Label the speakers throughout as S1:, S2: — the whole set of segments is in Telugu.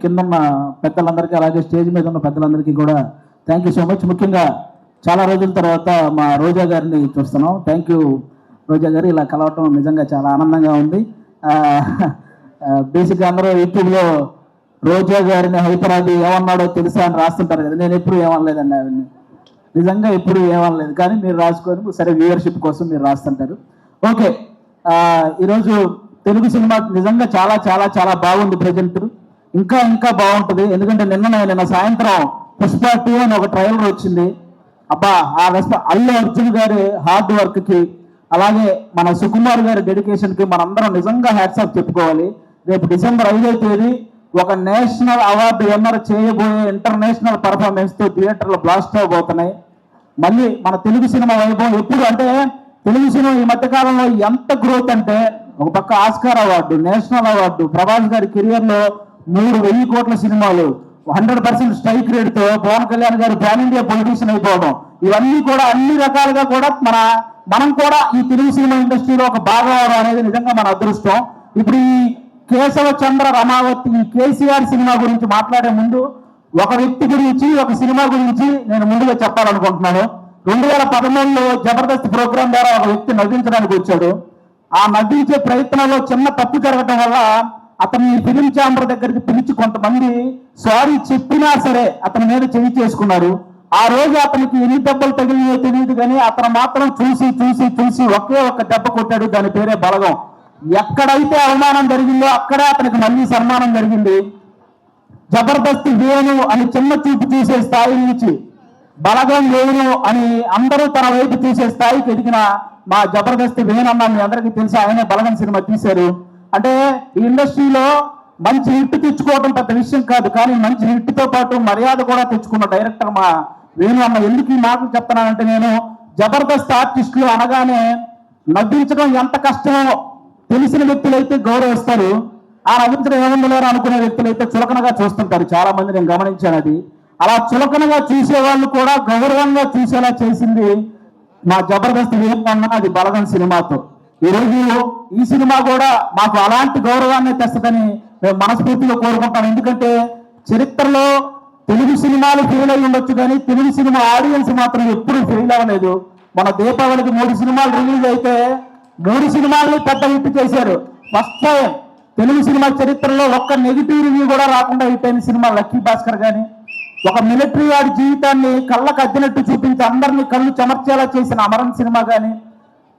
S1: కింద ఉన్న పెద్దలందరికీ అలాగే స్టేజ్ మీద ఉన్న పెద్దలందరికీ కూడా థ్యాంక్ యూ సో మచ్. ముఖ్యంగా చాలా రోజుల తర్వాత మా రోజా గారిని చూస్తున్నాం. థ్యాంక్ యూ రోజా గారు, ఇలా కలవటం నిజంగా చాలా ఆనందంగా ఉంది. బేసిక్గా అందరూ యూట్యూబ్లో రోజా గారిని హైపరాది ఏమన్నాడో తెలుసా అని రాస్తుంటారు కదా, నేను ఎప్పుడు ఏమనలేదండి అవన్నీ, నిజంగా ఎప్పుడు ఏమనలేదు. కానీ మీరు రాసుకొని సరే వ్యూవర్షిప్ కోసం మీరు రాస్తుంటారు. ఓకే, ఈరోజు తెలుగు సినిమా నిజంగా చాలా చాలా చాలా బాగుంది. ప్రజెంట్ ఇంకా ఇంకా బాగుంటుంది. ఎందుకంటే నిన్న సాయంత్రం పుష్ప 2 అని ఒక ట్రైలర్ వచ్చింది. అబ్బా, ఆ అల్లు అర్జున్ గారి హార్డ్ వర్క్కి అలాగే మన సుకుమార్ గారి డెడికేషన్కి మనందరం నిజంగా హ్యాట్స్ ఆఫ్ చెప్పుకోవాలి. రేపు డిసెంబర్ 5వ తేదీ ఒక నేషనల్ అవార్డు విన్నర్ చేయబోయే ఇంటర్నేషనల్ పర్ఫార్మెన్స్తో థియేటర్లో బ్లాస్ట్ అవబోతున్నాయి. మళ్ళీ మన తెలుగు సినిమా వైభవం ఎప్పుడు అంటే, తెలుగు సినిమా ఈ మధ్యకాలంలో ఎంత గ్రోత్ అంటే, ఒక పక్క Oscar award, national award, Prabhas గారి కెరియర్లో 3,000 కోట్ల సినిమాలు, 100% స్ట్రైక్ రేట్తో పవన్ కళ్యాణ్ గారు పాన్ ఇండియా పొలిటీషియన్ అయిపోవడం, ఇవన్నీ కూడా అన్ని రకాలుగా కూడా మనం కూడా ఈ తెలుగు సినిమా ఇండస్ట్రీలో ఒక భాగం అవడం అనేది నిజంగా మన అదృష్టం. ఇప్పుడు ఈ కేశవ చంద్ర రమావతి ఈ కేసీఆర్ సినిమా గురించి మాట్లాడే ముందు ఒక వ్యక్తి గురించి, ఒక సినిమా గురించి నేను ముందుగా చెప్పాలనుకుంటున్నాను. 2013లో జబర్దస్త్ ప్రోగ్రాం ద్వారా ఒక వ్యక్తి నవ్వించడానికి వచ్చాడు. ఆ నవ్వించే ప్రయత్నంలో చిన్న తప్పు జరగటం వల్ల అతన్ని ఫిలిం ఛాంబర్ దగ్గరికి పిలిచి కొంతమంది సారీ చెప్పినా సరే అతని మీద చెయ్యి చేసుకున్నారు. ఆ రోజు అతనికి ఎన్ని దెబ్బలు తగిలినాయో తెలియదు, కానీ అతను మాత్రం చూసి చూసి చూసి ఒకే ఒక్క దెబ్బ కొట్టాడు. దాని పేరే బలగం. ఎక్కడైతే అవమానం జరిగిందో అక్కడే అతనికి మళ్ళీ సన్మానం జరిగింది. జబర్దస్త్ వేణు అని చిన్న చూపు చూసే స్థాయి నుంచి బలగం వేణు అని అందరూ తన వైపు చూసే స్థాయికి ఎదిగిన మా జబర్దస్త్ వేణన్న మీ అందరికీ తెలుసు. ఆయనే బలగం సినిమా తీశారు. అంటే ఈ ఇండస్ట్రీలో మంచి హిట్ తెచ్చుకోవడం పెద్ద విషయం కాదు, కానీ మంచి హిట్తో పాటు మర్యాద కూడా తెచ్చుకున్న డైరెక్టర్ మా వేణు అన్న. ఎందుకు ఈ మాటలు చెప్తున్నానంటే, నేను జబర్దస్త్ ఆర్టిస్టులు అనగానే నవ్వించడం ఎంత కష్టమో తెలిసిన వ్యక్తులైతే గౌరవిస్తారు, ఆ నవ్వించడం ఏముందలేరు అనుకునే వ్యక్తులైతే చులకనగా చూస్తుంటారు. చాలా మంది నేను గమనించాను. అది అలా చులకనగా చూసే వాళ్ళు కూడా గౌరవంగా చూసేలా చేసింది మా జబర్దస్త్ వేణన్న, అది బలగం సినిమాతో. ఈరోజు ఈ సినిమా కూడా మాకు అలాంటి గౌరవాన్ని తెస్తుందని మేము మనస్ఫూర్తిగా కోరుకుంటాం. ఎందుకంటే చరిత్రలో తెలుగు సినిమాలు ఫెయిల్ అయి ఉండొచ్చు, కానీ తెలుగు సినిమా ఆడియన్స్ మాత్రం ఎప్పుడు ఫెయిల్ అవ్వలేదు. మన దీపావళికి 3 సినిమాలు రిలీజ్ అయితే 3 సినిమాలని పెద్ద హిట్ చేశారు. ఫస్ట్ టైం తెలుగు సినిమా చరిత్రలో ఒక్క నెగిటివ్ రివ్యూ కూడా రాకుండా హిట్ అయిన సినిమా లక్కీ భాస్కర్ కానీ, ఒక మిలిటరీ వాడి జీవితాన్ని కళ్ళకు అద్దినట్టు చూపించి అందరినీ కళ్ళు చెమర్చేలా చేసిన అమరన్ సినిమా కానీ,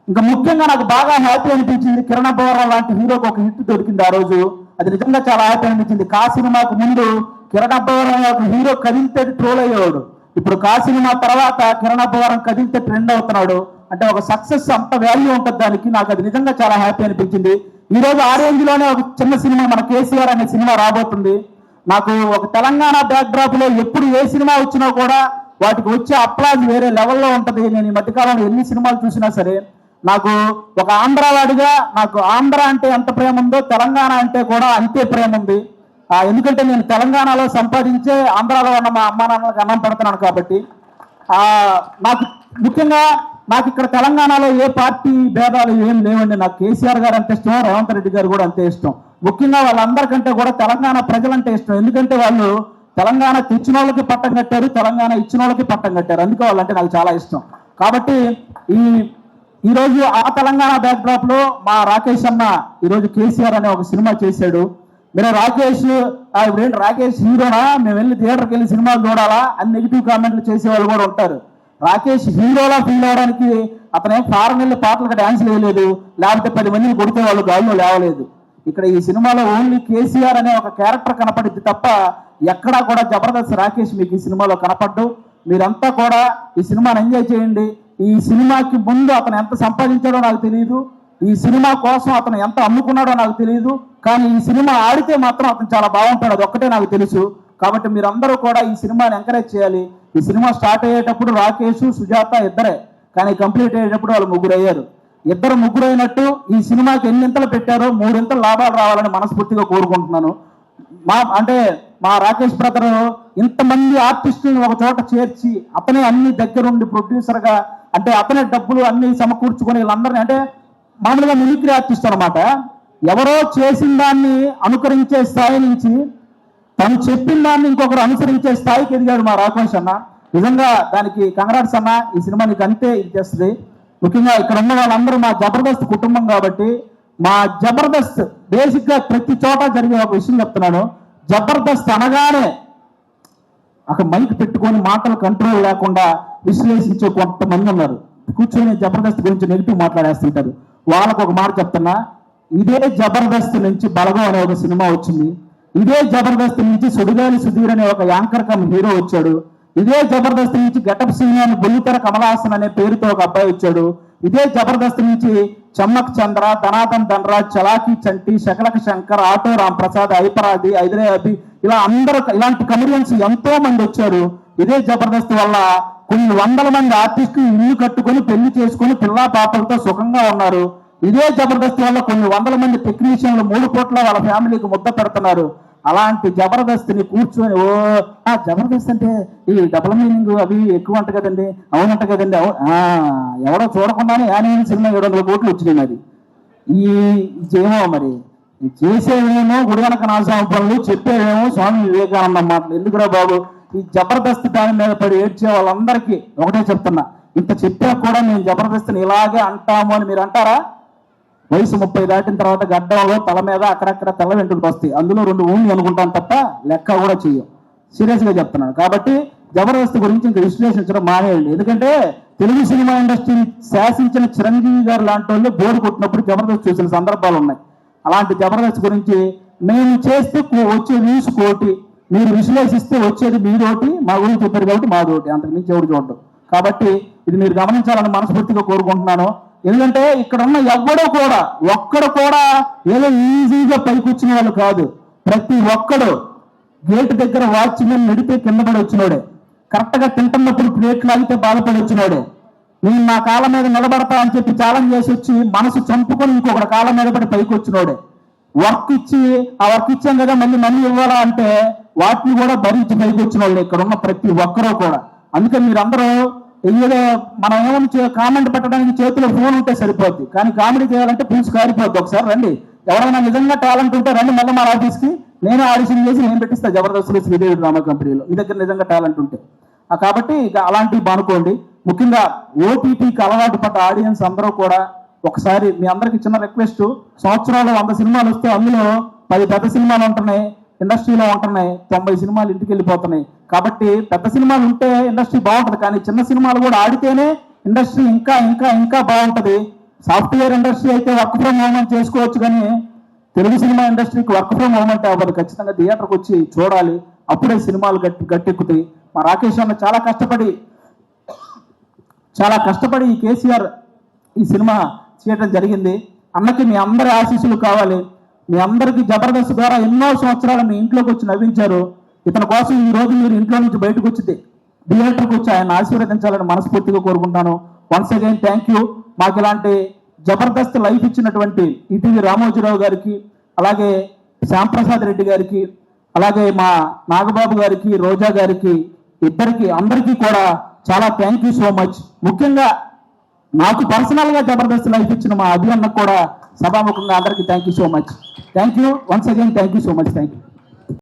S1: ఇంకా ముఖ్యంగా నాకు బాగా హ్యాపీ అనిపించింది కిరణ్ అబ్బవరం లాంటి హీరోకి ఒక హిట్ దొరికింది ఆ రోజు. అది నిజంగా చాలా హ్యాపీ అనిపించింది. కా సినిమాకు ముందు కిరణ్ అబ్బవరం ఒక హీరో కదిలితే ట్రోల్ అయ్యేవాడు. ఇప్పుడు కా సినిమా తర్వాత కిరణ్ అబ్బవరం కదిలితే ట్రెండ్ అవుతున్నాడు. అంటే ఒక సక్సెస్ అంత వాల్యూ ఉంటుంది దానికి. నాకు అది నిజంగా చాలా హ్యాపీ అనిపించింది. ఈ రోజు ఆ రేంజ్ లోనే ఒక చిన్న సినిమా మన కేసీఆర్ అనే సినిమా రాబోతుంది. నాకు ఒక తెలంగాణ బ్యాక్ డ్రాప్ లో ఎప్పుడు ఏ సినిమా వచ్చినా కూడా వాటికి వచ్చే అప్లాజ్ వేరే లెవెల్లో ఉంటుంది. నేను ఈ మధ్యకాలంలో ఎన్ని సినిమాలు చూసినా సరే నాకు ఒక ఆంధ్రవాడిగా నాకు ఆంధ్ర అంటే ఎంత ప్రేమ ఉందో తెలంగాణ అంటే కూడా అంతే ప్రేమ ఉంది. ఎందుకంటే నేను తెలంగాణలో సంపాదించే ఆంధ్రాలో ఉన్న మా అమ్మా నాన్నలకు అన్నం పెడుతున్నాను కాబట్టి. నాకు ముఖ్యంగా నాకు ఇక్కడ తెలంగాణలో ఏ పార్టీ భేదాలు ఏం లేవండి. నాకు కేసీఆర్ గారు అంతే ఇష్టం, రేవంత్ రెడ్డి గారు కూడా అంతే ఇష్టం. ముఖ్యంగా వాళ్ళందరికంటే కూడా తెలంగాణ ప్రజలంటే ఇష్టం. ఎందుకంటే వాళ్ళు తెలంగాణ తెచ్చిన వాళ్ళకి పట్టం కట్టారు, తెలంగాణ ఇచ్చిన వాళ్ళకి పట్టం కట్టారు. అందుకే వాళ్ళంటే నాకు చాలా ఇష్టం. కాబట్టి ఈరోజు ఆ తెలంగాణ బ్యాక్ డ్రాప్ లో మా రాకేష్ అన్న ఈరోజు కేసీఆర్ అనే ఒక సినిమా చేశాడు. మీరు రాకేష్ ఇప్పుడేంటి రాకేష్ హీరోనా, మేము వెళ్ళి థియేటర్కి వెళ్ళి సినిమాలు చూడాలా అని నెగిటివ్ కామెంట్లు చేసే వాళ్ళు కూడా ఉంటారు. రాకేష్ హీరోలా ఫీల్ అవడానికి అతనేం ఫారెన్ వెళ్ళి పాటలకు డాన్స్ వేయలేదు, లేకపోతే 10 మందిని కొడితే వాళ్ళు గాల్లో లేవలేదు. ఇక్కడ ఈ సినిమాలో ఓన్లీ కేసీఆర్ అనే ఒక క్యారెక్టర్ కనపడింది తప్ప ఎక్కడా కూడా జబర్దస్త్ రాకేష్ మీకు ఈ సినిమాలో కనపడ్డు. మీరంతా కూడా ఈ సినిమాని ఎంజాయ్ చేయండి. ఈ సినిమాకి ముందు అతను ఎంత సంపాదించాడో నాకు తెలియదు, ఈ సినిమా కోసం అతను ఎంత అమ్ముకున్నాడో నాకు తెలియదు, కానీ ఈ సినిమా ఆడితే మాత్రం అతను చాలా బాగుంటాడు, అది ఒక్కటే నాకు తెలుసు. కాబట్టి మీరందరూ కూడా ఈ సినిమాని ఎంకరేజ్ చేయాలి. ఈ సినిమా స్టార్ట్ అయ్యేటప్పుడు రాకేష్, సుజాత ఇద్దరే, కానీ కంప్లీట్ అయ్యేటప్పుడు వాళ్ళు 3 అయ్యారు. 2 అయినట్టు ఈ సినిమాకి ఎన్నింతలు పెట్టారో 3 లాభాలు రావాలని మనస్ఫూర్తిగా కోరుకుంటున్నాను. మా రాకేష్ బ్రదర్ ఇంతమంది ఆర్టిస్టులను ఒక చోట చేర్చి అతనే అన్ని దగ్గరుండి ప్రొడ్యూసర్గా, అంటే అతనే డబ్బులు అన్ని సమకూర్చుకొని వీళ్ళందరినీ, అంటే మామూలుగా మిమిక్రీ ఆర్టిస్ట్ అనమాట, ఎవరో చేసిన దాన్ని అనుకరించే స్థాయి నుంచి తను చెప్పిన దాన్ని ఇంకొకరు అనుసరించే స్థాయికి ఎదిగాడు మా రాకేష్ అన్న. నిజంగా దానికి కంగ్రాట్స్ అన్న. ఈ సినిమా నీకు అంతే ఇచ్చేస్తుంది. ముఖ్యంగా ఇక్కడ ఉన్న వాళ్ళందరూ మా జబర్దస్త్ కుటుంబం కాబట్టి, మా జబర్దస్త్ బేసిక్ గా ప్రతి చోట జరిగే ఒక విషయం చెప్తున్నాను. జబర్దస్త్ అనగానే అక్కడ మైక్ పెట్టుకొని మాటలు కంట్రోల్ లేకుండా విశ్లేషించే కొంతమంది ఉన్నారు. కూర్చొని జబర్దస్త్ గురించి నెగిటివ్ మాట్లాడేస్తుంటారు. వాళ్ళకు ఒక మాట చెప్తున్నా, ఇదే జబర్దస్త్ నుంచి బలగం అనే ఒక సినిమా వచ్చింది. ఇదే జబర్దస్త్ నుంచి సుడిగాలి సుధీర్ అనే ఒక యాంకర్ కమ్ హీరో వచ్చాడు. ఇదే జబర్దస్త్ నుంచి గెటప్ సింగ్ అని బుల్లితెర కమలాసన్ అనే పేరుతో ఒక అబ్బాయి వచ్చాడు. ఇదే జబర్దస్త్ నుంచి చమ్మక్ చంద్ర, ధనాథన్ ధనరాజ్, చలాకీ చంటి, శకలక శంకర్, ఆటో రామ్ ప్రసాద్, ఐపరాది, ఐదరే అభి, ఇలా అందరూ ఇలాంటి కమెడియన్స్ ఎంతో మంది వచ్చారు. ఇదే జబర్దస్త్ వల్ల కొన్ని వందల మంది ఆర్టిస్టులు ఇల్లు కట్టుకొని పెళ్లి చేసుకొని పిల్లా పాపలతో సుఖంగా ఉన్నారు. ఇదే జబర్దస్త్ వల్ల కొన్ని వందల మంది టెక్నీషియన్లు 3 పూట్ల వాళ్ళ ఫ్యామిలీకి ముద్ద పెడుతున్నారు. అలాంటి జబర్దస్త్ని కూర్చొని జబర్దస్త్ అంటే ఈ డబుల్ మీనింగ్ అవి ఎక్కువ అంట కదండి, అవునంట కదండి, ఎవడో చూడకుండానే యానిమల్ సినిమా 700 కోట్లు వచ్చినాయి. మరి ఏమో మరి చేసేవేమో గుడివనక నాశనం పనులు, చెప్పేవేమో స్వామి వివేకానంద మాటలు. ఎందుకురా బాబు, ఈ జబర్దస్త్ దాని మీద పడి ఏడ్చే వాళ్ళందరికీ ఒకటే చెప్తున్నా, ఇంత చెప్పా కూడా మేము జబర్దస్త్ని ఇలాగే అంటాము అని మీరు అంటారా? వయసు 30 దాటిన తర్వాత గడ్డంలో తల మీద అక్కడక్కడ తెల్ల వెంట్రుకలు వస్తాయి. అందులో 2 ఊళ్ళు అనుకుంటాను తప్ప లెక్క కూడా చెయ్యం. సీరియస్గా చెప్తున్నాను. కాబట్టి జబర్దస్త్ గురించి ఇంక విశ్లేషించడం మానేయండి. ఎందుకంటే తెలుగు సినిమా ఇండస్ట్రీని శాసించిన చిరంజీవి గారు లాంటి వాళ్ళు బోర్డు కొట్టినప్పుడు జబర్దస్త్ చూసిన సందర్భాలు ఉన్నాయి. అలాంటి జబర్దస్త్ గురించి మేము చేస్తే వచ్చే వ్యూస్ కోటి, మీరు విశ్లేషిస్తే వచ్చేది మీదోటి, మా గురించి చెప్పారు కాబట్టి మాదోటి, అంతకు మించి ఎవరు చూడడం. కాబట్టి ఇది మీరు గమనించాలని మనస్ఫూర్తిగా కోరుకుంటున్నాను. ఎందుకంటే ఇక్కడ ఉన్న ఒక్కడు కూడా ఏదో ఈజీగా పైకొచ్చిన వాళ్ళు కాదు. ప్రతి ఒక్కడు గేటు దగ్గర వాచ్మెన్ నడితే కింద పడి వచ్చినోడే, కరెక్ట్గా తింటున్నప్పుడు ప్లేట్లు లాగితే బాధపడి వచ్చినోడే, నేను నా కాళ్ళ మీద నిలబడతా అని చెప్పి ఛాలెంజ్ చేసి వచ్చి మనసు చంపుకొని ఇంకొకటి కాళ్ళ మీద పడి పైకి వచ్చినోడే, వర్క్ ఇచ్చి ఆ వర్క్ ఇచ్చాం కదా మళ్ళీ ఇవ్వాలా అంటే వాటిని కూడా భరించి పైకి వచ్చిన వాళ్ళు ఇక్కడ ఉన్న ప్రతి ఒక్కరూ కూడా. అందుకని మీరందరూ ఏదో మనం ఏమైనా కామెంట్ పెట్టడానికి చేతిలో ఫోన్ ఉంటే సరిపోద్ది, కానీ కామెడీ చేయాలంటే పులుసు కారిపోద్ది. ఒకసారి రండి, ఎవరైనా నిజంగా టాలెంట్ ఉంటే రండి మళ్ళీ మా ఆఫీస్కి, నేను ఆడిషన్ చేసి నేను పెట్టిస్తా జబర్దస్త్ శ్రీదేవి డ్రామా కంపెనీలో, మీ దగ్గర నిజంగా టాలెంట్ ఉంటే. కాబట్టి ఇక అలాంటివి బానుకోండి. ముఖ్యంగా ఓటీటీకి అలవాటు పడ్డ ఆడియన్స్ అందరూ కూడా ఒకసారి మీ అందరికి చిన్న రిక్వెస్ట్, సంవత్సరాలు 100 సినిమాలు వస్తే అందులో 10 పెద్ద సినిమాలు ఉంటున్నాయి, ఇండస్ట్రీలో ఉంటున్నాయి, 90 సినిమాలు ఇంటికి వెళ్ళిపోతున్నాయి. కాబట్టి పెద్ద సినిమాలు ఉంటే ఇండస్ట్రీ బాగుంటుంది, కానీ చిన్న సినిమాలు కూడా ఆడితేనే ఇండస్ట్రీ ఇంకా ఇంకా ఇంకా బాగుంటుంది. సాఫ్ట్వేర్ ఇండస్ట్రీ అయితే వర్క్ ఫ్రమ్ హోమ్ అని చేసుకోవచ్చు, కానీ తెలుగు సినిమా ఇండస్ట్రీకి వర్క్ ఫ్రమ్ హోమ్ అంటే అవ్వదు. ఖచ్చితంగా థియేటర్కి వచ్చి చూడాలి, అప్పుడే సినిమాలు గట్టెక్కుతాయి. మా రాకేష్ అన్న చాలా కష్టపడి ఈ కేసీఆర్ ఈ సినిమా చేయడం జరిగింది. అన్నకి మీ అందరి ఆశీస్సులు కావాలి. మీ అందరికీ జబర్దస్త్ ద్వారా ఎన్నో సంవత్సరాలు మీ ఇంట్లోకి వచ్చి నవ్వించారు. ఇతని కోసం ఈ రోజు మీరు ఇంట్లో నుంచి బయటకు వచ్చి థియేటర్కి వచ్చి ఆయన ఆశీర్వదించాలని మనస్ఫూర్తిగా కోరుకుంటాను. Once again thank you. మాకు ఇలాంటి జబర్దస్త్ లైఫ్ ఇచ్చినటువంటి ఈటీవీ రామోజీరావు గారికి, అలాగే శ్యాంప్రసాద్ రెడ్డి గారికి, అలాగే మా నాగబాబు గారికి, రోజా గారికి, అందరికీ కూడా చాలా థ్యాంక్ యూ సో మచ్. ముఖ్యంగా నాకు పర్సనల్గా జబర్దస్త్ లైఫ్ ఇచ్చిన మా అభియన్నకు కూడా సభాముఖంగా అందరికీ thank you so much. Thank you once again, thank you so much. Thank you.